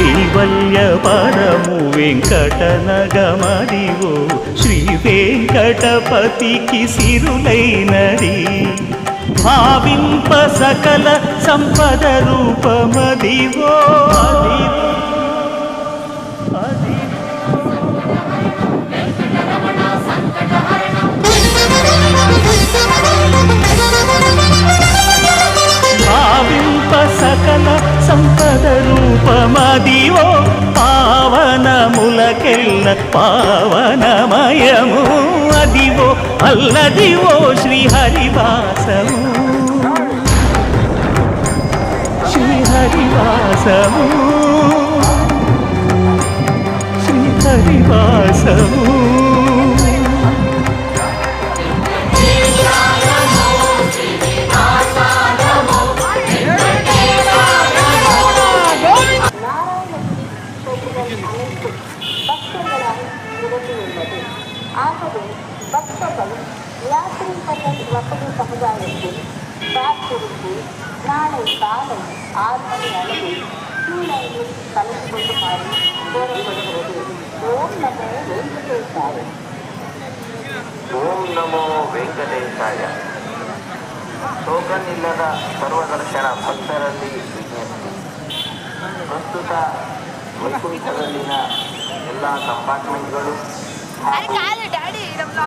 కైవల్య పరము వెంకటనగమదివో శ్రీ వెంకటపతికి సిరులైనది భావింప సకల సంపద రూపమదివో భావింప సకల సంపద రూపమదివో పావనములకెల్ల పావనమయము అదివో అల్లదివో శ్రీహరివాసము శ్రీహరివాసము శ్రీహరివాసము ஆகவே பக்தர்கள் யாத்திரை வசதி சமுதாயத்தில் காத்திருந்து நாளை காலை 6 மணி அளவில் கீழையில் கலந்து கொள்ளுமாறு கோரப்படுகிறது. ஓம் நமோ வெங்கடேசாய. ಓಂ ನಮೋ ವೆಂಕಟೇಶಾಯ. ಟೋಕನ್ ಇಲ್ಲದ ಸರ್ವದರ್ಶನ ಭಕ್ತರಲ್ಲಿ ವಿಜ್ಞಪ್ತಿ. ಪ್ರಸ್ತುತ ವೈಕುಂಠದಲ್ಲಿನ ಎಲ್ಲ ಕಂಪಾರ್ಟ್ಮೆಂಟ್ಗಳು